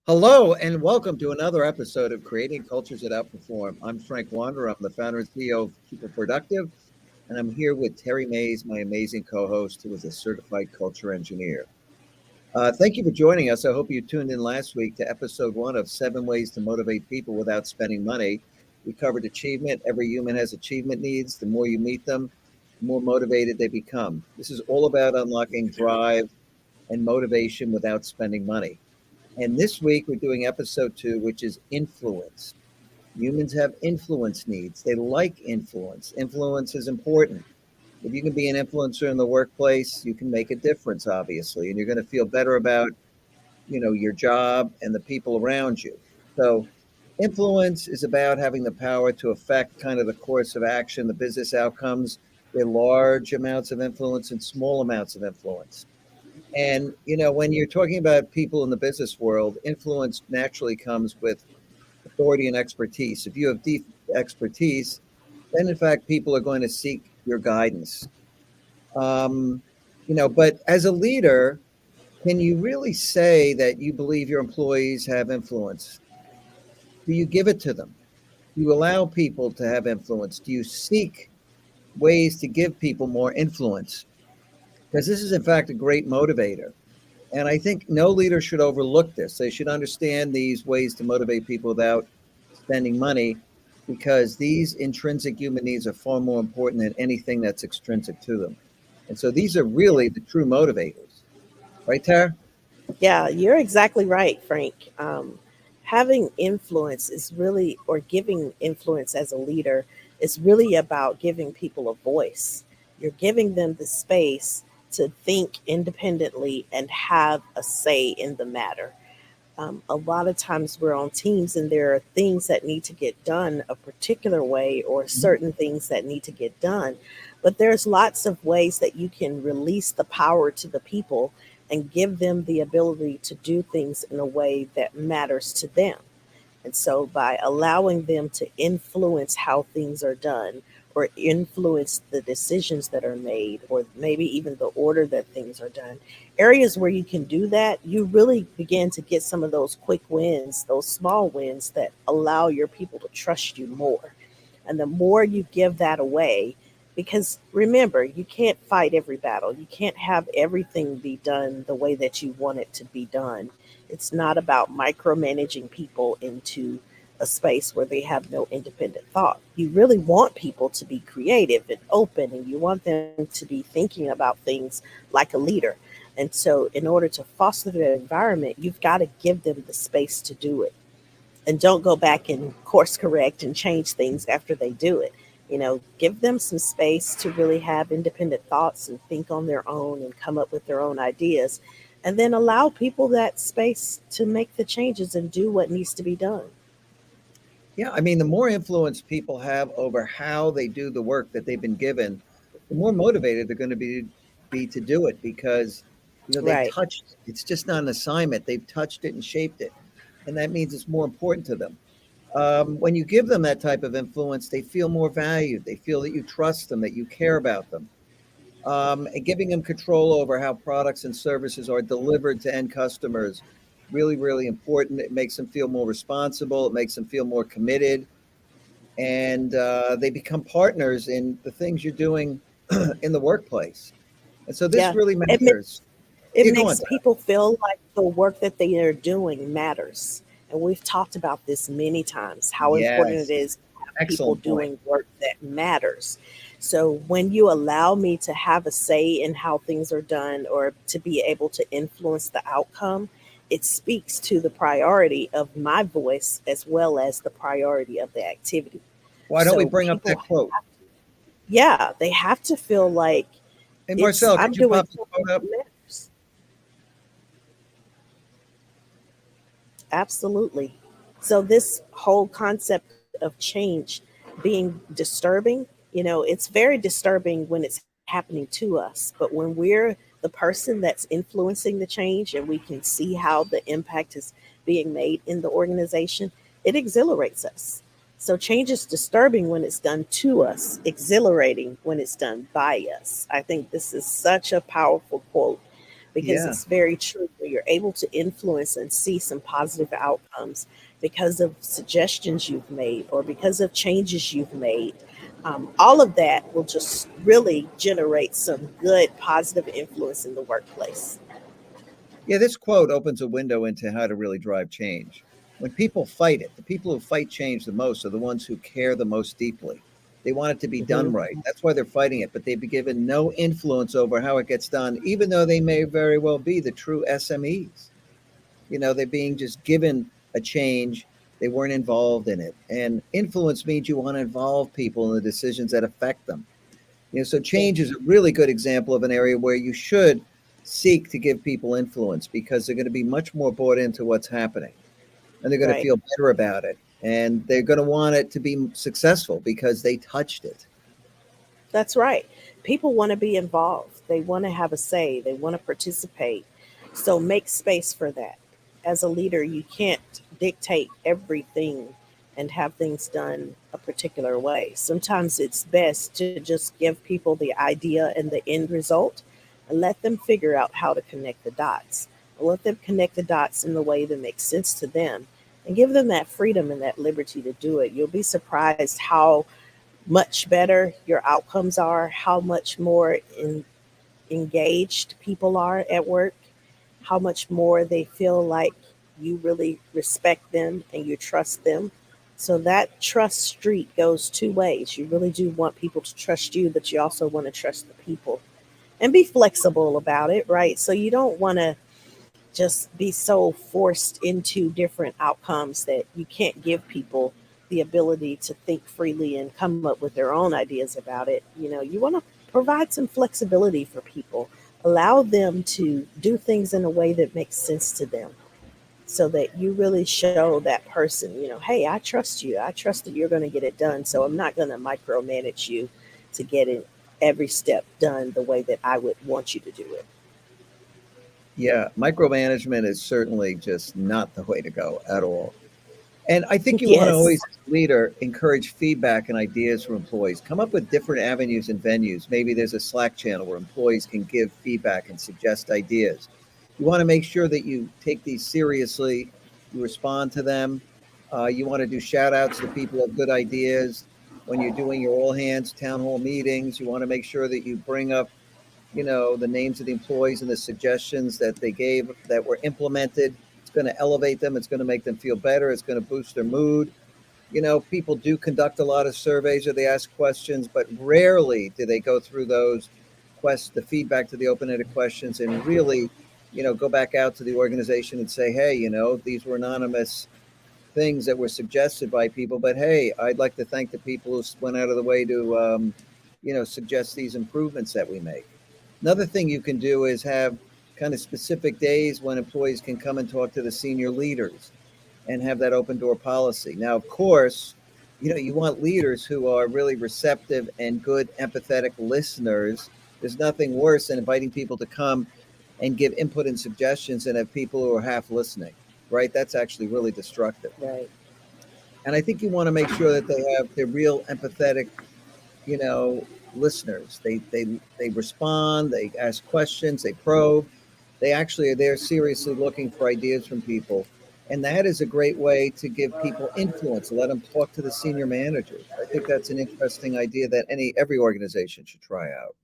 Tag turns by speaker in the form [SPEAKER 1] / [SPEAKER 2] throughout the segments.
[SPEAKER 1] Hello and welcome to another episode of Creating Cultures that Outperform. I'm Frank Wanderer. I'm the founder and CEO of PeopleProductive, and I'm here with Terri Mays, my amazing co-host, who is a certified culture engineer. Thank you for joining us. I hope you tuned in last week to episode 1 of 7 Ways to Motivate People Without Spending Money. We covered achievement. Every human has achievement needs. The more you meet them, the more motivated they become. This is all about unlocking drive and motivation without spending money. And this week we're doing episode 2, which is influence. Humans have influence needs. They like influence. Influence is important. If you can be an influencer in the workplace, you can make a difference, obviously, and you're going to feel better about, your job and the people around you. So influence is about having the power to affect kind of the course of action, the business outcomes. There are large amounts of influence and small amounts of influence. And, when you're talking about people in the business world, influence naturally comes with authority and expertise. If you have deep expertise, then in fact, people are going to seek your guidance. But as a leader, can you really say that you believe your employees have influence? Do you give it to them? Do you allow people to have influence? Do you seek ways to give people more influence? Because this is, in fact, a great motivator. And I think no leader should overlook this. They should understand these ways to motivate people without spending money, because these intrinsic human needs are far more important than anything that's extrinsic to them. And so these are really the true motivators. Right, Tara?
[SPEAKER 2] Yeah, you're exactly right, Frank. Having influence is really, or giving influence as a leader, is really about giving people a voice. You're giving them the space to think independently and have a say in the matter. A lot of times we're on teams and there are things that need to get done a particular way or certain things that need to get done. But there's lots of ways that you can release the power to the people and give them the ability to do things in a way that matters to them. And so by allowing them to influence how things are done or influence the decisions that are made or maybe even the order that things are done, areas where you can do that, you really begin to get some of those quick wins, those small wins that allow your people to trust you more. And the more you give that away, because remember, you can't fight every battle. You can't have everything be done the way that you want it to be done. It's not about micromanaging people into a space where they have no independent thought. You really want people to be creative and open, and you want them to be thinking about things like a leader. And so, in order to foster that environment, you've got to give them the space to do it, and don't go back and course correct and change things after they do it. Give them some space to really have independent thoughts and think on their own and come up with their own ideas, and then allow people that space to make the changes and do what needs to be done.
[SPEAKER 1] Yeah, I mean, the more influence people have over how they do the work that they've been given, the more motivated they're going to be to do it, because they
[SPEAKER 2] Right.
[SPEAKER 1] touched it. It's just not an assignment. They've touched it and shaped it, and that means it's more important to them. When you give them that type of influence, they feel more valued. They feel that you trust them, that you care about them. And giving them control over how products and services are delivered to end customers, really, really important. It makes them feel more responsible. It makes them feel more committed, and they become partners in the things you're doing in the workplace. And so this
[SPEAKER 2] Yeah.
[SPEAKER 1] really
[SPEAKER 2] It makes
[SPEAKER 1] matters.
[SPEAKER 2] it
[SPEAKER 1] You go on,
[SPEAKER 2] makes
[SPEAKER 1] Tara.
[SPEAKER 2] people feel like the work that they are doing matters. And we've talked about this many times, how important it
[SPEAKER 1] Yes,
[SPEAKER 2] is to have people
[SPEAKER 1] excellent point.
[SPEAKER 2] doing work that matters. So when you allow me to have a say in how things are done or to be able to influence the outcome, it speaks to the priority of my voice as well as the priority of the activity.
[SPEAKER 1] Why don't we
[SPEAKER 2] So
[SPEAKER 1] bring up
[SPEAKER 2] people,
[SPEAKER 1] that quote?
[SPEAKER 2] yeah, they have to feel like
[SPEAKER 1] Hey,
[SPEAKER 2] it's
[SPEAKER 1] Marcel,
[SPEAKER 2] I'm
[SPEAKER 1] could you
[SPEAKER 2] doing
[SPEAKER 1] pop the
[SPEAKER 2] something
[SPEAKER 1] quote up?
[SPEAKER 2] that matters. Absolutely. So this whole concept of change being disturbing, it's very disturbing when it's happening to us. But when we're the person that's influencing the change and we can see how the impact is being made in the organization, it exhilarates us. So change is disturbing when it's done to us, exhilarating when it's done by us. I think this is such a powerful quote. because
[SPEAKER 1] Yeah.
[SPEAKER 2] it's very true. When you're able to influence and see some positive outcomes because of suggestions you've made or because of changes you've made, all of that will just really generate some good positive influence in the workplace.
[SPEAKER 1] Yeah, this quote opens a window into how to really drive change. When people fight it, the people who fight change the most are the ones who care the most deeply. They want it to be done
[SPEAKER 2] Hmm.
[SPEAKER 1] right. That's why they're fighting it, but they've been given no influence over how it gets done, even though they may very well be the true SMEs. They're being just given a change. They weren't involved in it. And influence means you want to involve people in the decisions that affect them. So
[SPEAKER 2] Yeah,
[SPEAKER 1] change is a really good example of an area where you should seek to give people influence because they're going to be much more bought into what's happening and they're going to
[SPEAKER 2] right.
[SPEAKER 1] feel better about it. And they're going to want it to be successful because they touched it.
[SPEAKER 2] That's right. People want to be involved. They want to have a say. They want to participate. So make space for that. As a leader, you can't dictate everything and have things done a particular way. Sometimes it's best to just give people the idea and the end result and let them figure out how to connect the dots. Let them connect the dots in the way that makes sense to them and give them that freedom and that liberty to do it. You'll be surprised how much better your outcomes are, how much more engaged people are at work, how much more they feel like you really respect them and you trust them. So that trust street goes two ways. You really do want people to trust you, but you also want to trust the people and be flexible about it, right? So you don't want to just be so forced into different outcomes that you can't give people the ability to think freely and come up with their own ideas about it. You want to provide some flexibility for people, allow them to do things in a way that makes sense to them so that you really show that person, hey, I trust you. I trust that you're going to get it done. So I'm not going to micromanage you to get it every step done the way that I would want you to do it.
[SPEAKER 1] Yeah, micromanagement is certainly just not the way to go at all. And I think you want to
[SPEAKER 2] Yes.
[SPEAKER 1] always, as a leader, encourage feedback and ideas from employees. Come up with different avenues and venues. Maybe there's a Slack channel where employees can give feedback and suggest ideas. You want to make sure that you take these seriously, you respond to them. You want to do shout outs to people who have good ideas. When you're doing your all hands town hall meetings, you want to make sure that you bring up the names of the employees and the suggestions that they gave that were implemented. It's going to elevate them. It's going to make them feel better. It's going to boost their mood. People do conduct a lot of surveys or they ask questions, but rarely do they go through those the feedback to the open-ended questions and really, go back out to the organization and say, hey, these were anonymous things that were suggested by people, but hey, I'd like to thank the people who went out of the way to, suggest these improvements that we make. Another thing you can do is have kind of specific days when employees can come and talk to the senior leaders and have that open door policy. Now, of course, you want leaders who are really receptive and good empathetic listeners. There's nothing worse than inviting people to come and give input and suggestions and have people who are half listening, right? That's actually really destructive.
[SPEAKER 2] Right.
[SPEAKER 1] And I think you want to make sure that they're real empathetic, listeners. They respond, they ask questions, they probe. They actually are there seriously looking for ideas from people. And that is a great way to give people influence, let them talk to the senior managers. I think that's an interesting idea that every organization should try out.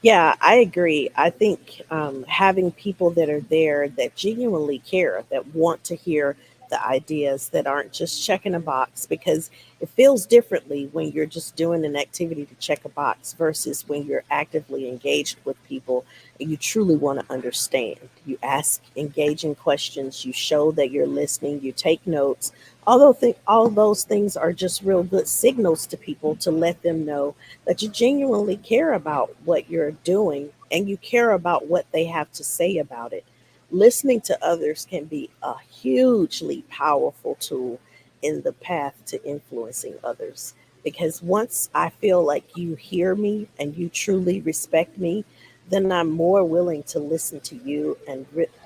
[SPEAKER 2] Yeah, I agree. I think having people that are there that genuinely care, that want to hear the ideas, that aren't just checking a box, because it feels differently when you're just doing an activity to check a box versus when you're actively engaged with people and you truly want to understand. You ask engaging questions, you show that you're listening, you take notes. All those things are just real good signals to people to let them know that you genuinely care about what you're doing and you care about what they have to say about it. Listening to others can be a hugely powerful tool in the path to influencing others. Because once I feel like you hear me and you truly respect me, then I'm more willing to listen to you, and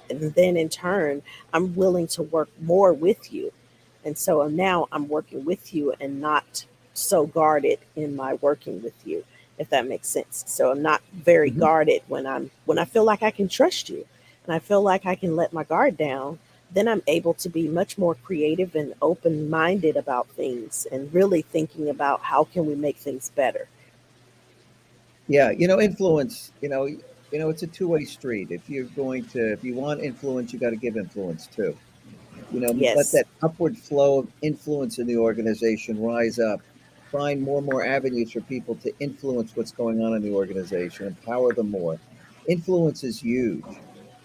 [SPEAKER 2] then in turn, I'm willing to work more with you. And so now I'm working with you and not so guarded in my working with you. if that makes sense. So I'm not very
[SPEAKER 1] Mhm.
[SPEAKER 2] guarded when I feel like I can trust you and I feel like I can let my guard down, then I'm able to be much more creative and open-minded about things and really thinking about how can we make things better.
[SPEAKER 1] Yeah, influence, it's a two-way street. If you want influence, you got to give influence too. Let
[SPEAKER 2] Yes.
[SPEAKER 1] that upward flow of influence in the organization rise up. Find more and more avenues for people to influence what's going on in the organization, empower them more. Influence is huge.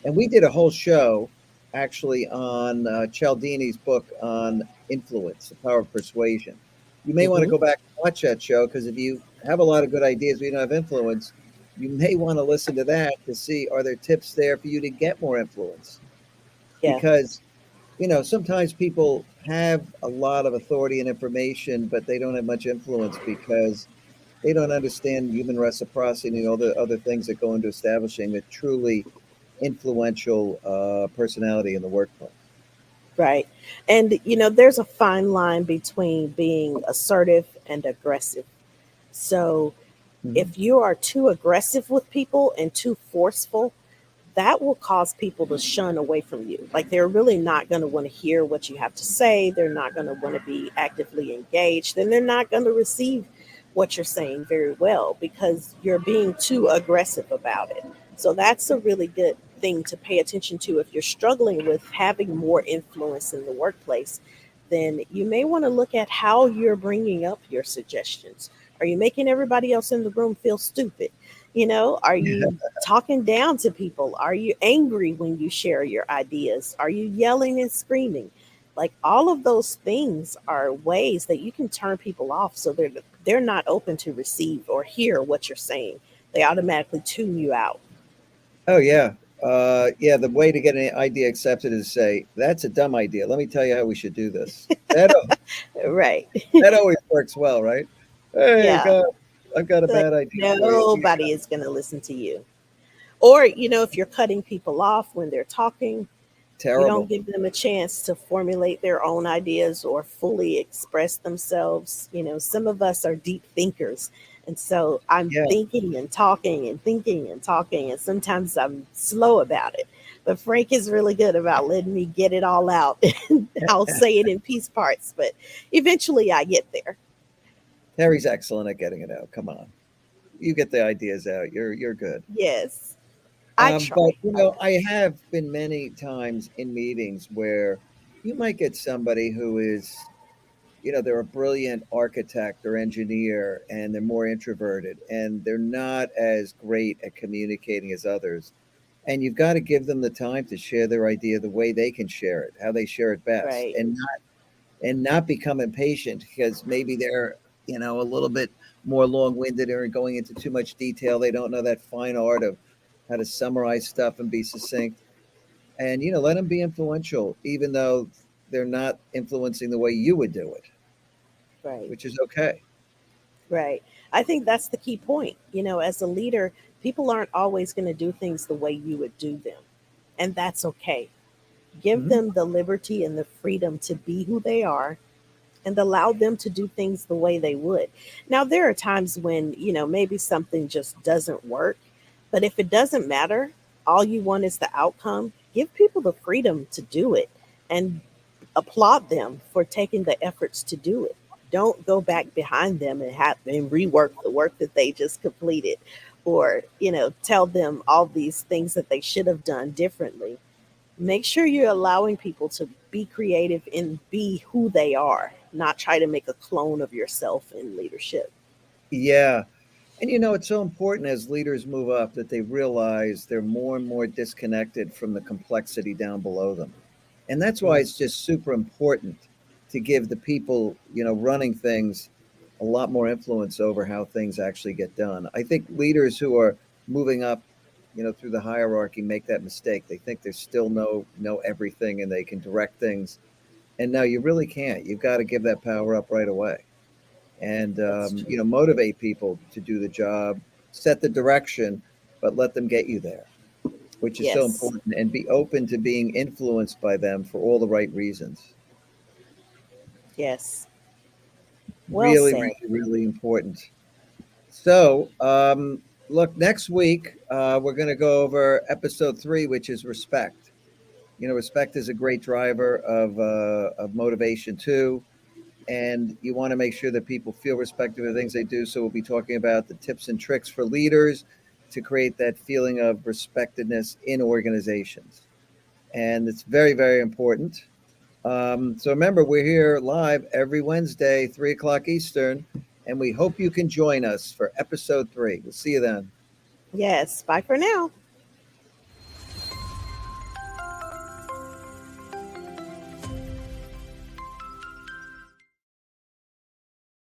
[SPEAKER 1] And we did a whole show actually on Cialdini's book on influence, the power of persuasion. You may want to
[SPEAKER 2] Hmm.
[SPEAKER 1] go back and watch that show because if you have a lot of good ideas, but you don't have influence, you may want to listen to that to see are there tips there for you to get more influence.
[SPEAKER 2] Yeah.
[SPEAKER 1] Because sometimes people have a lot of authority and information, but they don't have much influence because they don't understand human reciprocity and all the other things that go into establishing a truly influential personality in the workplace.
[SPEAKER 2] Right. And there's a fine line between being assertive and aggressive. So
[SPEAKER 1] Mhm.
[SPEAKER 2] if you are too aggressive with people and too forceful, that will cause people to shun away from you. Like they're really not going to want to hear what you have to say. They're not going to want to be actively engaged, and they're not going to receive what you're saying very well because you're being too aggressive about it. So that's a really good thing to pay attention to if you're struggling with having more influence in the workplace. Then you may want to look at how you're bringing up your suggestions. Are you making everybody else in the room feel stupid? Are you talking down to people? Are you angry when you share your ideas? Are you yelling and screaming? Like all of those things are ways that you can turn people off so they're not open to receive or hear what you're saying. They automatically tune you out.
[SPEAKER 1] Oh yeah, yeah. The way to get an idea accepted is say that's a dumb idea. Let me tell you how we should do this.
[SPEAKER 2] Right.
[SPEAKER 1] That always works well, right? Hey,
[SPEAKER 2] Yeah.
[SPEAKER 1] God, I've got a
[SPEAKER 2] Like
[SPEAKER 1] bad idea for you.
[SPEAKER 2] nobody is going to listen to you. Or, if you're cutting people off when they're talking, you don't
[SPEAKER 1] Terrible.
[SPEAKER 2] give them a chance to formulate their own ideas or fully express themselves. Some of us are deep thinkers. And so I'm
[SPEAKER 1] Yeah.
[SPEAKER 2] thinking and talking and thinking and talking, and sometimes I'm slow about it. But Frank is really good about letting me get it all out. I'll say it in piece parts, but eventually I get there.
[SPEAKER 1] Terry's excellent at getting it out. Come on, you get the ideas out. You're good.
[SPEAKER 2] Yes, I
[SPEAKER 1] But
[SPEAKER 2] try.
[SPEAKER 1] I have been many times in meetings where you might get somebody who is, they're a brilliant architect or engineer, and they're more introverted, and they're not as great at communicating as others. And you've got to give them the time to share their idea the way they can share it, how they share it best,
[SPEAKER 2] Right.
[SPEAKER 1] and not become impatient because maybe they're a little bit more long-winded or going into too much detail. They don't know that fine art of how to summarize stuff and be succinct, and let them be influential even though they're not influencing the way you would do it,
[SPEAKER 2] Right.
[SPEAKER 1] which is okay.
[SPEAKER 2] Right. I think that's the key point. As a leader, people aren't always going to do things the way you would do them. And that's okay. Give
[SPEAKER 1] Mhm.
[SPEAKER 2] them the liberty and the freedom to be who they are and allow them to do things the way they would. Now, there are times when, maybe something just doesn't work. But if it doesn't matter, all you want is the outcome, give people the freedom to do it and applaud them for taking the efforts to do it. Don't go back behind them and have and rework the work that they just completed or, tell them all these things that they should have done differently. Make sure you're allowing people to be creative and be who they are, not try to make a clone of yourself in leadership.
[SPEAKER 1] Yeah. And it's so important as leaders move up that they realize they're more and more disconnected from the complexity down below them. And that's why
[SPEAKER 2] Mm.
[SPEAKER 1] it's just super important to give the people, running things a lot more influence over how things actually get done. I think leaders who are moving up, through the hierarchy make that mistake. They think they still know everything and they can direct things. And no, you really can't. You've got to give that power up right away and
[SPEAKER 2] That's true.
[SPEAKER 1] motivate people to do the job, set the direction, but let them get you there, which is so
[SPEAKER 2] Yes.
[SPEAKER 1] important, and be open to being influenced by them for all the right reasons.
[SPEAKER 2] Yes. Well
[SPEAKER 1] Really,
[SPEAKER 2] said.
[SPEAKER 1] really, really important. So, look, next week we're going to go over episode 3, which is respect. Respect is a great driver of motivation too, and you want to make sure that people feel respected for the things they do. So we'll be talking about the tips and tricks for leaders to create that feeling of respectedness in organizations, and it's very, very important. So remember, we're here live every Wednesday, 3 o'clock Eastern, and we hope you can join us for episode 3. We'll see you then.
[SPEAKER 2] Yes. Bye for now.